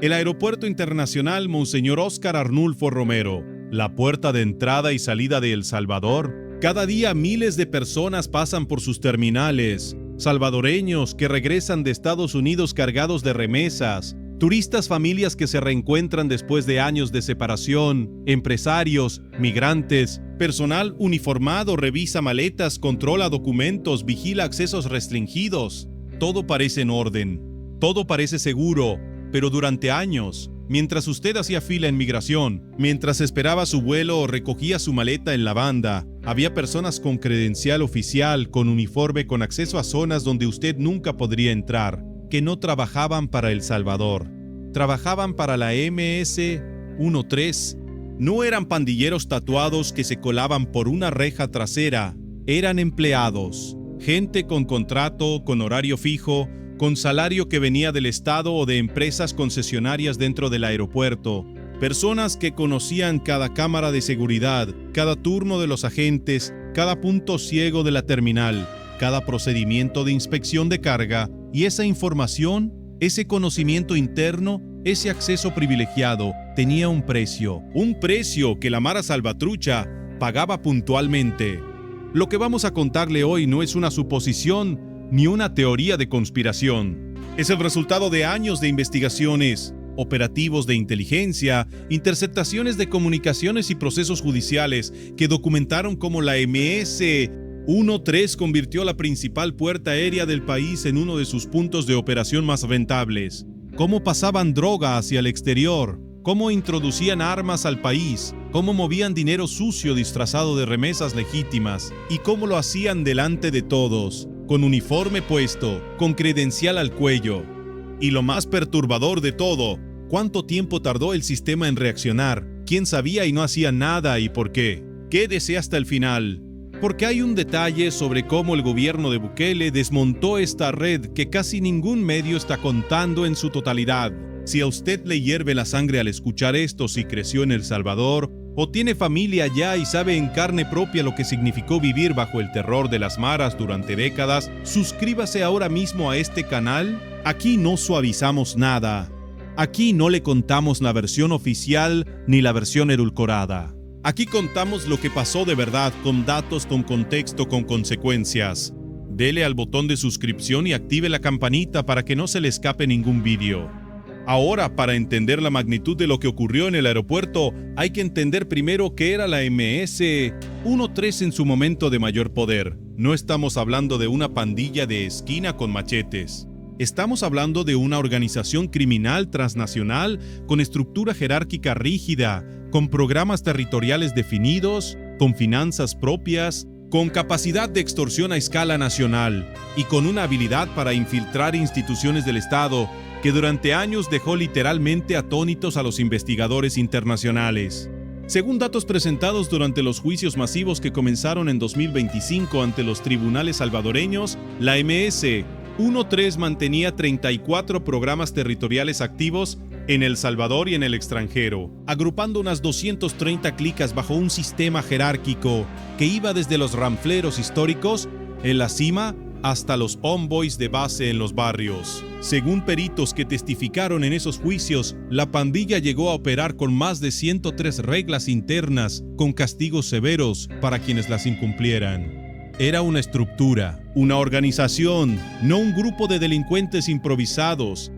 El Aeropuerto Internacional Monseñor Óscar Arnulfo Romero, la puerta de entrada y salida de El Salvador. Cada día miles de personas pasan por sus terminales, salvadoreños que regresan de Estados Unidos cargados de remesas, turistas, familias que se reencuentran después de años de separación, empresarios, migrantes, personal uniformado revisa maletas, controla documentos, vigila accesos restringidos. Todo parece en orden, todo parece seguro, pero durante años, mientras usted hacía fila en migración, mientras esperaba su vuelo o recogía su maleta en la banda, había personas con credencial oficial, con uniforme, con acceso a zonas donde usted nunca podría entrar, que no trabajaban para El Salvador. Trabajaban para la MS-13. No eran pandilleros tatuados que se colaban por una reja trasera. Eran empleados, gente con contrato, con horario fijo, con salario que venía del Estado o de empresas concesionarias dentro del aeropuerto. Personas que conocían cada cámara de seguridad, cada turno de los agentes, cada punto ciego de la terminal, cada procedimiento de inspección de carga, y esa información, ese conocimiento interno, ese acceso privilegiado, tenía un precio que la Mara Salvatrucha pagaba puntualmente. Lo que vamos a contarle hoy no es una suposición ni una teoría de conspiración. Es el resultado de años de investigaciones, operativos de inteligencia, interceptaciones de comunicaciones y procesos judiciales que documentaron cómo la MS-13 convirtió la principal puerta aérea del país en uno de sus puntos de operación más rentables, cómo pasaban droga hacia el exterior, cómo introducían armas al país, cómo movían dinero sucio disfrazado de remesas legítimas y cómo lo hacían delante de todos, con uniforme puesto, con credencial al cuello. Y lo más perturbador de todo, ¿cuánto tiempo tardó el sistema en reaccionar? ¿Quién sabía y no hacía nada y por qué? Quédese hasta el final, porque hay un detalle sobre cómo el gobierno de Bukele desmontó esta red que casi ningún medio está contando en su totalidad. Si a usted le hierve la sangre al escuchar esto, si creció en El Salvador, o tiene familia allá y sabe en carne propia lo que significó vivir bajo el terror de las maras durante décadas, suscríbase ahora mismo a este canal. Aquí no suavizamos nada. Aquí no le contamos la versión oficial ni la versión edulcorada. Aquí contamos lo que pasó de verdad, con datos, con contexto, con consecuencias. Dele al botón de suscripción y active la campanita para que no se le escape ningún vídeo. Ahora, para entender la magnitud de lo que ocurrió en el aeropuerto, hay que entender primero qué era la MS-13 en su momento de mayor poder. No estamos hablando de una pandilla de esquina con machetes. Estamos hablando de una organización criminal transnacional con estructura jerárquica rígida, con programas territoriales definidos, con finanzas propias, con capacidad de extorsión a escala nacional y con una habilidad para infiltrar instituciones del Estado que durante años dejó literalmente atónitos a los investigadores internacionales. Según datos presentados durante los juicios masivos que comenzaron en 2025 ante los tribunales salvadoreños, la MS-13 mantenía 34 programas territoriales activos en El Salvador y en el extranjero, agrupando unas 230 clicas bajo un sistema jerárquico que iba desde los ranfleros históricos en la cima hasta los homeboys de base en los barrios. Según peritos que testificaron en esos juicios, la pandilla llegó a operar con más de 103 reglas internas, con castigos severos para quienes las incumplieran. Era una estructura, una organización, no un grupo de delincuentes improvisados.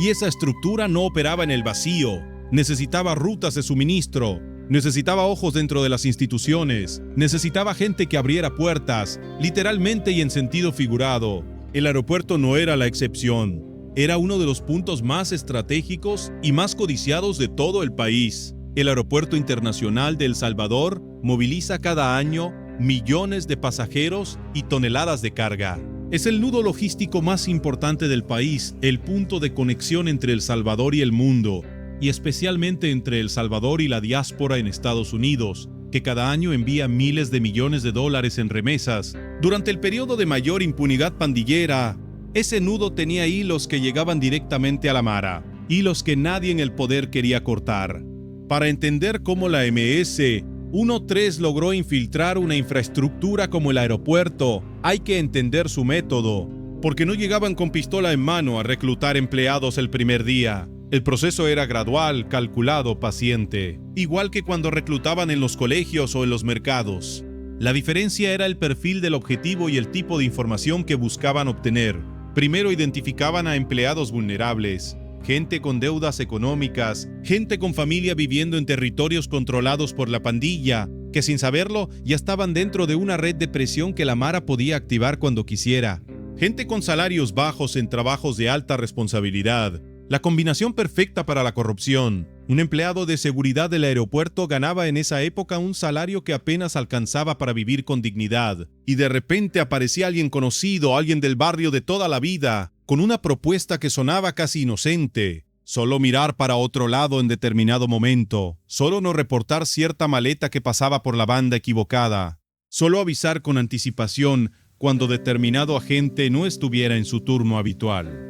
Y esa estructura no operaba en el vacío. Necesitaba rutas de suministro, necesitaba ojos dentro de las instituciones, necesitaba gente que abriera puertas, literalmente y en sentido figurado. El aeropuerto no era la excepción. Era uno de los puntos más estratégicos y más codiciados de todo el país. El Aeropuerto Internacional de El Salvador moviliza cada año millones de pasajeros y toneladas de carga. Es el nudo logístico más importante del país, el punto de conexión entre El Salvador y el mundo, y especialmente entre El Salvador y la diáspora en Estados Unidos, que cada año envía miles de millones de dólares en remesas. Durante el periodo de mayor impunidad pandillera, ese nudo tenía hilos que llegaban directamente a la Mara, hilos que nadie en el poder quería cortar. Para entender cómo la MS-13 logró infiltrar una infraestructura como el aeropuerto, hay que entender su método, porque no llegaban con pistola en mano a reclutar empleados el primer día. El proceso era gradual, calculado, paciente, igual que cuando reclutaban en los colegios o en los mercados. La diferencia era el perfil del objetivo y el tipo de información que buscaban obtener. Primero identificaban a empleados vulnerables, gente con deudas económicas, gente con familia viviendo en territorios controlados por la pandilla, que sin saberlo ya estaban dentro de una red de presión que la Mara podía activar cuando quisiera. Gente con salarios bajos en trabajos de alta responsabilidad. La combinación perfecta para la corrupción. Un empleado de seguridad del aeropuerto ganaba en esa época un salario que apenas alcanzaba para vivir con dignidad. Y de repente aparecía alguien conocido, alguien del barrio de toda la vida, con una propuesta que sonaba casi inocente. Solo mirar para otro lado en determinado momento. Solo no reportar cierta maleta que pasaba por la banda equivocada. Solo avisar con anticipación cuando determinado agente no estuviera en su turno habitual.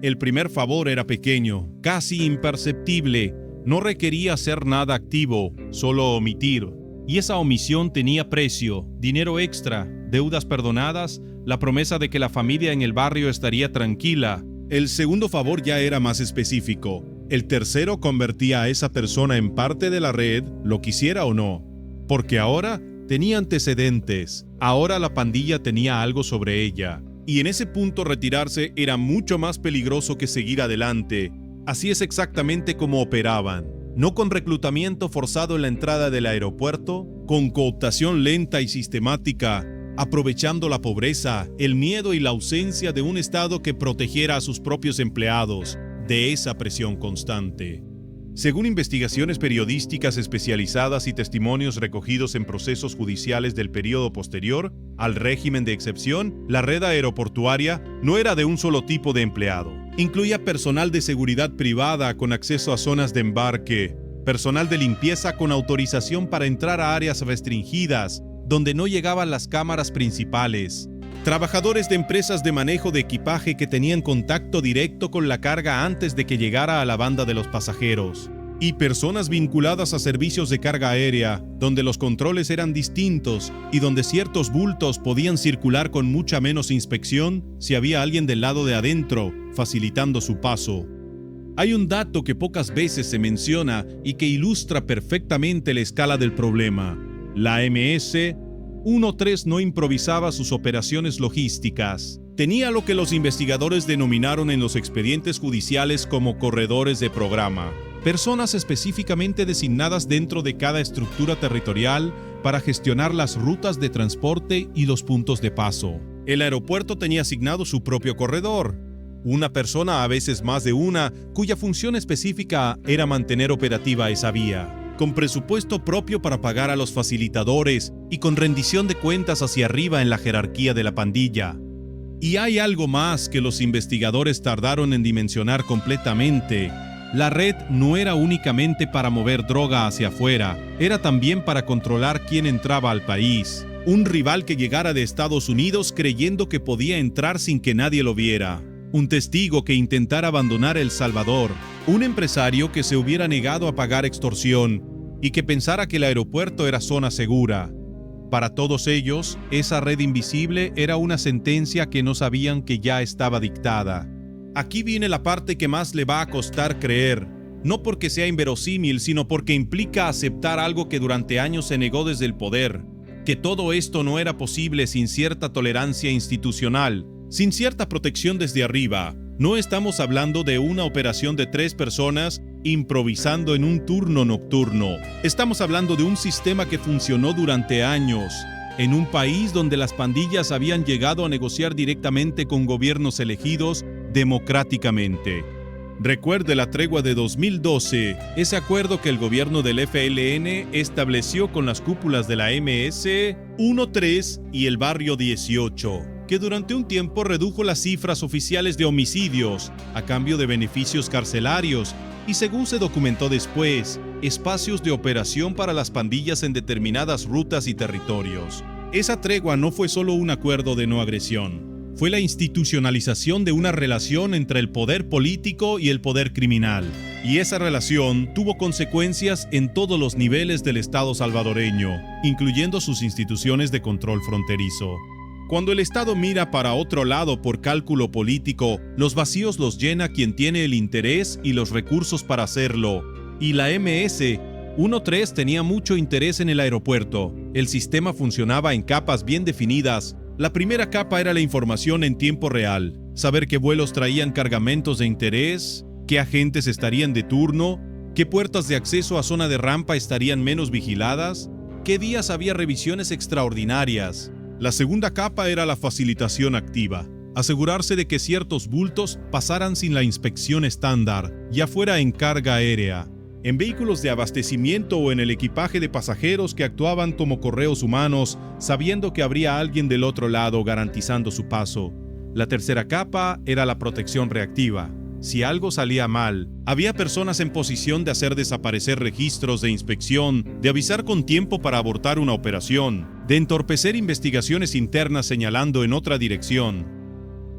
El primer favor era pequeño, casi imperceptible. No requería hacer nada activo, solo omitir. Y esa omisión tenía precio, dinero extra, deudas perdonadas, la promesa de que la familia en el barrio estaría tranquila. El segundo favor ya era más específico. El tercero convertía a esa persona en parte de la red, lo quisiera o no. Porque ahora tenía antecedentes, ahora la pandilla tenía algo sobre ella. Y en ese punto retirarse era mucho más peligroso que seguir adelante. Así es exactamente como operaban. No con reclutamiento forzado en la entrada del aeropuerto, con cooptación lenta y sistemática, aprovechando la pobreza, el miedo y la ausencia de un Estado que protegiera a sus propios empleados de esa presión constante. Según investigaciones periodísticas especializadas y testimonios recogidos en procesos judiciales del periodo posterior al régimen de excepción, la red aeroportuaria no era de un solo tipo de empleado. Incluía personal de seguridad privada con acceso a zonas de embarque, personal de limpieza con autorización para entrar a áreas restringidas, donde no llegaban las cámaras principales, trabajadores de empresas de manejo de equipaje que tenían contacto directo con la carga antes de que llegara a la banda de los pasajeros, y personas vinculadas a servicios de carga aérea, donde los controles eran distintos y donde ciertos bultos podían circular con mucha menos inspección si había alguien del lado de adentro, facilitando su paso. Hay un dato que pocas veces se menciona y que ilustra perfectamente la escala del problema. La MS-13 no improvisaba sus operaciones logísticas. Tenía lo que los investigadores denominaron en los expedientes judiciales como corredores de programa. Personas específicamente designadas dentro de cada estructura territorial para gestionar las rutas de transporte y los puntos de paso. El aeropuerto tenía asignado su propio corredor. Una persona, a veces más de una, cuya función específica era mantener operativa esa vía, con presupuesto propio para pagar a los facilitadores y con rendición de cuentas hacia arriba en la jerarquía de la pandilla. Y hay algo más que los investigadores tardaron en dimensionar completamente. La red no era únicamente para mover droga hacia afuera, era también para controlar quién entraba al país. Un rival que llegara de Estados Unidos creyendo que podía entrar sin que nadie lo viera. Un testigo que intentara abandonar El Salvador. Un empresario que se hubiera negado a pagar extorsión y que pensara que el aeropuerto era zona segura. Para todos ellos, esa red invisible era una sentencia que no sabían que ya estaba dictada. Aquí viene la parte que más le va a costar creer, no porque sea inverosímil, sino porque implica aceptar algo que durante años se negó desde el poder, que todo esto no era posible sin cierta tolerancia institucional, sin cierta protección desde arriba. No estamos hablando de una operación de 3 personas improvisando en un turno nocturno. Estamos hablando de un sistema que funcionó durante años, en un país donde las pandillas habían llegado a negociar directamente con gobiernos elegidos democráticamente. Recuerde la tregua de 2012, ese acuerdo que el gobierno del FLN estableció con las cúpulas de la MS-13 y el Barrio 18, que durante un tiempo redujo las cifras oficiales de homicidios a cambio de beneficios carcelarios y, según se documentó después, espacios de operación para las pandillas en determinadas rutas y territorios. Esa tregua no fue solo un acuerdo de no agresión. Fue la institucionalización de una relación entre el poder político y el poder criminal. Y esa relación tuvo consecuencias en todos los niveles del Estado salvadoreño, incluyendo sus instituciones de control fronterizo. Cuando el Estado mira para otro lado por cálculo político, los vacíos los llena quien tiene el interés y los recursos para hacerlo. Y la MS-13 tenía mucho interés en el aeropuerto. El sistema funcionaba en capas bien definidas. La primera capa era la información en tiempo real, saber qué vuelos traían cargamentos de interés, qué agentes estarían de turno, qué puertas de acceso a zona de rampa estarían menos vigiladas, qué días había revisiones extraordinarias. La segunda capa era la facilitación activa, asegurarse de que ciertos bultos pasaran sin la inspección estándar, ya fuera en carga aérea, en vehículos de abastecimiento o en el equipaje de pasajeros que actuaban como correos humanos, sabiendo que habría alguien del otro lado garantizando su paso. La tercera capa era la protección reactiva. Si algo salía mal, había personas en posición de hacer desaparecer registros de inspección, de avisar con tiempo para abortar una operación, de entorpecer investigaciones internas señalando en otra dirección.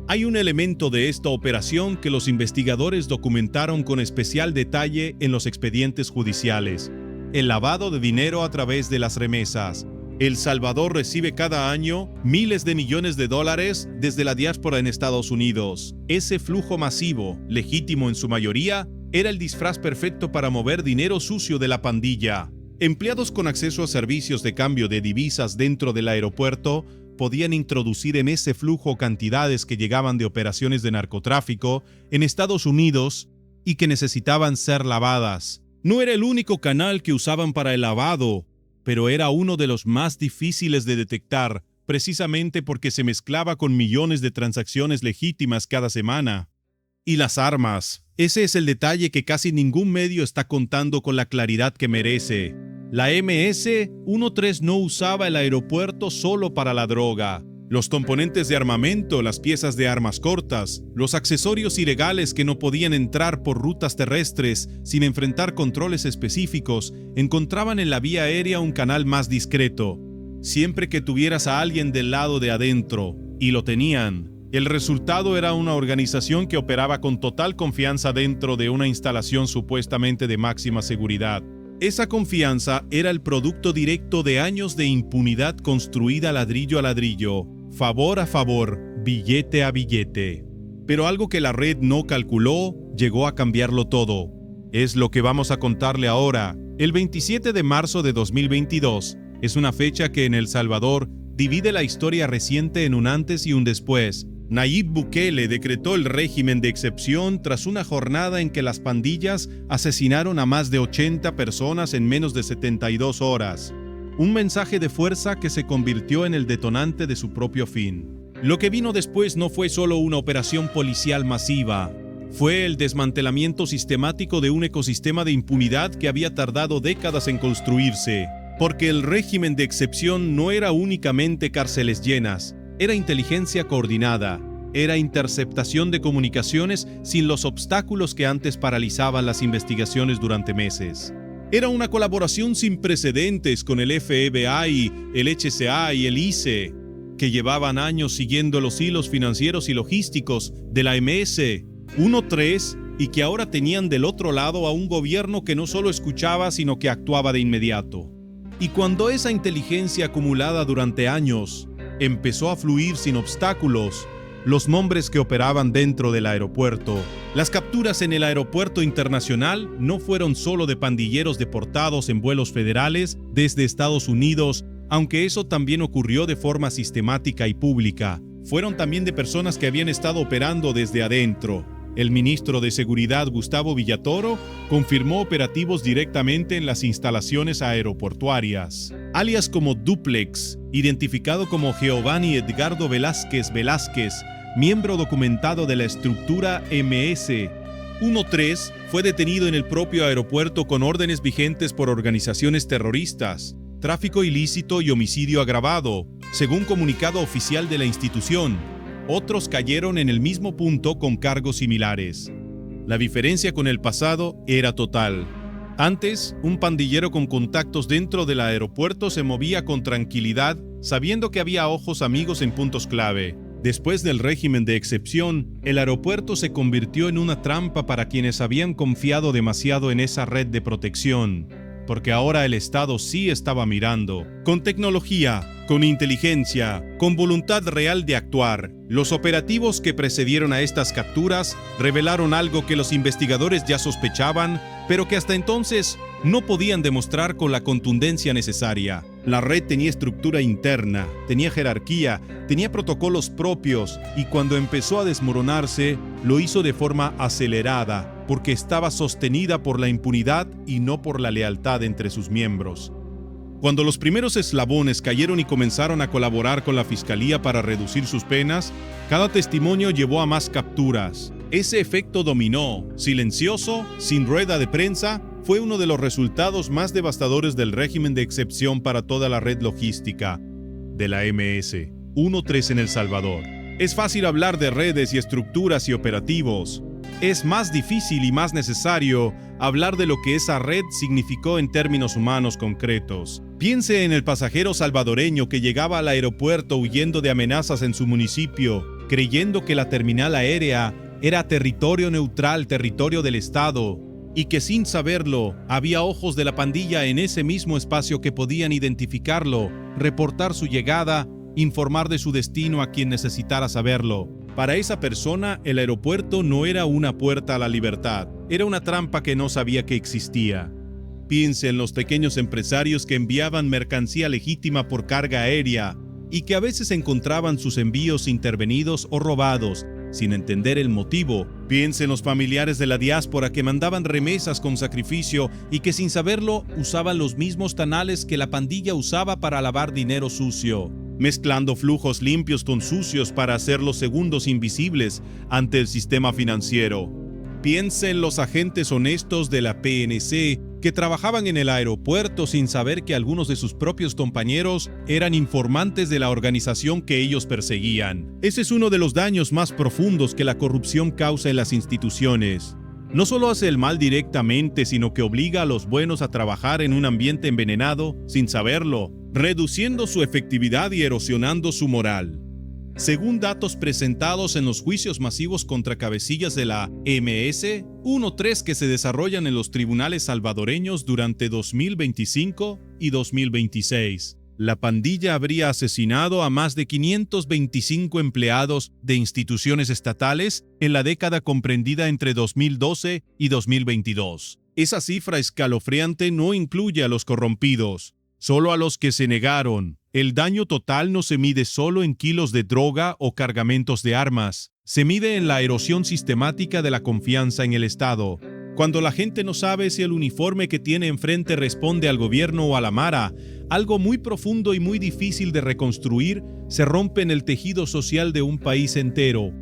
Hay un elemento de esta operación que los investigadores documentaron con especial detalle en los expedientes judiciales: el lavado de dinero a través de las remesas. El Salvador recibe cada año miles de millones de dólares desde la diáspora en Estados Unidos. Ese flujo masivo, legítimo en su mayoría, era el disfraz perfecto para mover dinero sucio de la pandilla. Empleados con acceso a servicios de cambio de divisas dentro del aeropuerto podían introducir en ese flujo cantidades que llegaban de operaciones de narcotráfico en Estados Unidos y que necesitaban ser lavadas. No era el único canal que usaban para el lavado, pero era uno de los más difíciles de detectar, precisamente porque se mezclaba con millones de transacciones legítimas cada semana. Y las armas. Ese es el detalle que casi ningún medio está contando con la claridad que merece. La MS-13 no usaba el aeropuerto solo para la droga. Los componentes de armamento, las piezas de armas cortas, los accesorios ilegales que no podían entrar por rutas terrestres sin enfrentar controles específicos, encontraban en la vía aérea un canal más discreto. Siempre que tuvieras a alguien del lado de adentro, y lo tenían, el resultado era una organización que operaba con total confianza dentro de una instalación supuestamente de máxima seguridad. Esa confianza era el producto directo de años de impunidad construida ladrillo a ladrillo, favor a favor, billete a billete. Pero algo que la red no calculó llegó a cambiarlo todo. Es lo que vamos a contarle ahora. El 27 de marzo de 2022 es una fecha que en El Salvador divide la historia reciente en un antes y un después. Nayib Bukele decretó el régimen de excepción tras una jornada en que las pandillas asesinaron a más de 80 personas en menos de 72 horas. Un mensaje de fuerza que se convirtió en el detonante de su propio fin. Lo que vino después no fue solo una operación policial masiva, fue el desmantelamiento sistemático de un ecosistema de impunidad que había tardado décadas en construirse, porque el régimen de excepción no era únicamente cárceles llenas, era inteligencia coordinada, era interceptación de comunicaciones sin los obstáculos que antes paralizaban las investigaciones durante meses. Era una colaboración sin precedentes con el FBI, el HCA y el ICE, que llevaban años siguiendo los hilos financieros y logísticos de la MS-13 y que ahora tenían del otro lado a un gobierno que no solo escuchaba, sino que actuaba de inmediato. Y cuando esa inteligencia acumulada durante años empezó a fluir sin obstáculos, los nombres que operaban dentro del aeropuerto, las capturas en el aeropuerto internacional no fueron solo de pandilleros deportados en vuelos federales desde Estados Unidos, aunque eso también ocurrió de forma sistemática y pública. Fueron también de personas que habían estado operando desde adentro. El ministro de Seguridad, Gustavo Villatoro, confirmó operativos directamente en las instalaciones aeroportuarias. Alias como Duplex, identificado como Giovanni Edgardo Velázquez Velázquez, miembro documentado de la estructura MS-13, fue detenido en el propio aeropuerto con órdenes vigentes por organizaciones terroristas, tráfico ilícito y homicidio agravado, según comunicado oficial de la institución. Otros cayeron en el mismo punto con cargos similares. La diferencia con el pasado era total. Antes, un pandillero con contactos dentro del aeropuerto se movía con tranquilidad, sabiendo que había ojos amigos en puntos clave. Después del régimen de excepción, el aeropuerto se convirtió en una trampa para quienes habían confiado demasiado en esa red de protección. porque ahora el Estado sí estaba mirando. Con tecnología, con inteligencia, con voluntad real de actuar, los operativos que precedieron a estas capturas revelaron algo que los investigadores ya sospechaban, pero que hasta entonces no podían demostrar con la contundencia necesaria. La red tenía estructura interna, tenía jerarquía, tenía protocolos propios, y cuando empezó a desmoronarse, lo hizo de forma acelerada, porque estaba sostenida por la impunidad y no por la lealtad entre sus miembros. Cuando los primeros eslabones cayeron y comenzaron a colaborar con la fiscalía para reducir sus penas, cada testimonio llevó a más capturas. Ese efecto dominó, silencioso, sin rueda de prensa, fue uno de los resultados más devastadores del régimen de excepción para toda la red logística de la MS-13 en El Salvador. Es fácil hablar de redes y estructuras y operativos. Es más difícil y más necesario hablar de lo que esa red significó en términos humanos concretos. Piense en el pasajero salvadoreño que llegaba al aeropuerto huyendo de amenazas en su municipio, creyendo que la terminal aérea era territorio neutral, territorio del Estado, y que sin saberlo, había ojos de la pandilla en ese mismo espacio que podían identificarlo, reportar su llegada, informar de su destino a quien necesitara saberlo. Para esa persona, el aeropuerto no era una puerta a la libertad, era una trampa que no sabía que existía. Piense en los pequeños empresarios que enviaban mercancía legítima por carga aérea y que a veces encontraban sus envíos intervenidos o robados, sin entender el motivo. Piense en los familiares de la diáspora que mandaban remesas con sacrificio y que sin saberlo usaban los mismos canales que la pandilla usaba para lavar dinero sucio, mezclando flujos limpios con sucios para hacerlos segundos invisibles ante el sistema financiero. Piense en los agentes honestos de la PNC que trabajaban en el aeropuerto sin saber que algunos de sus propios compañeros eran informantes de la organización que ellos perseguían. Ese es uno de los daños más profundos que la corrupción causa en las instituciones. No solo hace el mal directamente, sino que obliga a los buenos a trabajar en un ambiente envenenado sin saberlo, reduciendo su efectividad y erosionando su moral. Según datos presentados en los juicios masivos contra cabecillas de la MS-13 que se desarrollan en los tribunales salvadoreños durante 2025 y 2026, la pandilla habría asesinado a más de 525 empleados de instituciones estatales en la década comprendida entre 2012 y 2022. Esa cifra escalofriante no incluye a los corrompidos, solo a los que se negaron. El daño total no se mide solo en kilos de droga o cargamentos de armas, se mide en la erosión sistemática de la confianza en el Estado. Cuando la gente no sabe si el uniforme que tiene enfrente responde al gobierno o a la mara, algo muy profundo y muy difícil de reconstruir se rompe en el tejido social de un país entero.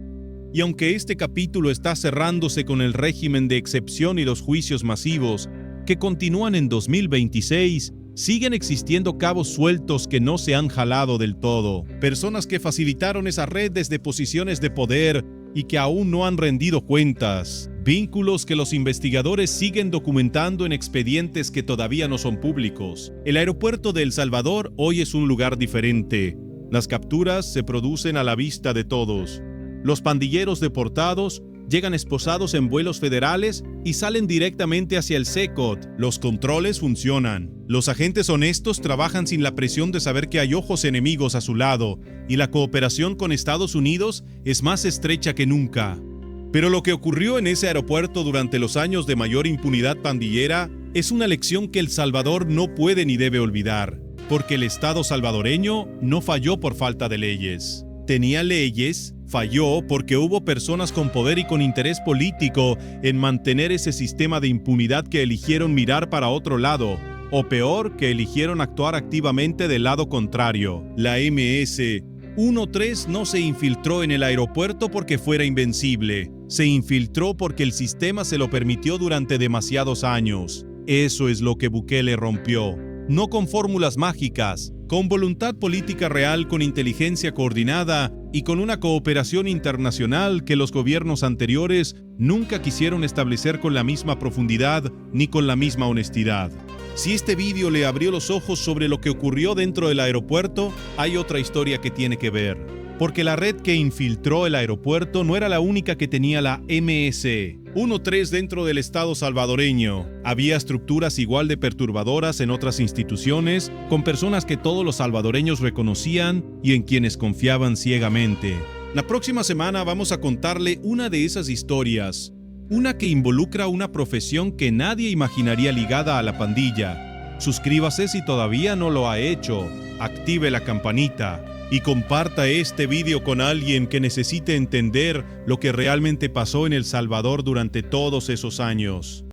Y aunque este capítulo está cerrándose con el régimen de excepción y los juicios masivos, que continúan en 2026, siguen existiendo cabos sueltos que no se han jalado del todo. Personas que facilitaron esa red desde posiciones de poder y que aún no han rendido cuentas. Vínculos que los investigadores siguen documentando en expedientes que todavía no son públicos. El aeropuerto de El Salvador hoy es un lugar diferente. Las capturas se producen a la vista de todos. Los pandilleros deportados llegan esposados en vuelos federales y salen directamente hacia el SECOT. Los controles funcionan. Los agentes honestos trabajan sin la presión de saber que hay ojos enemigos a su lado, y la cooperación con Estados Unidos es más estrecha que nunca. Pero lo que ocurrió en ese aeropuerto durante los años de mayor impunidad pandillera es una lección que El Salvador no puede ni debe olvidar, porque el Estado salvadoreño no falló por falta de leyes. Tenía leyes, falló porque hubo personas con poder y con interés político en mantener ese sistema de impunidad que eligieron mirar para otro lado, o peor, que eligieron actuar activamente del lado contrario. La MS-13 no se infiltró en el aeropuerto porque fuera invencible, se infiltró porque el sistema se lo permitió durante demasiados años. Eso es lo que Bukele rompió. No con fórmulas mágicas, con voluntad política real, con inteligencia coordinada y con una cooperación internacional que los gobiernos anteriores nunca quisieron establecer con la misma profundidad ni con la misma honestidad. Si este vídeo le abrió los ojos sobre lo que ocurrió dentro del aeropuerto, hay otra historia que tiene que ver. Porque la red que infiltró el aeropuerto no era la única que tenía la MS. 1-3 dentro del Estado salvadoreño. Había estructuras igual de perturbadoras en otras instituciones, con personas que todos los salvadoreños reconocían y en quienes confiaban ciegamente. La próxima semana vamos a contarle una de esas historias, una que involucra una profesión que nadie imaginaría ligada a la pandilla. Suscríbase si todavía no lo ha hecho, active la campanita y comparta este video con alguien que necesite entender lo que realmente pasó en El Salvador durante todos esos años.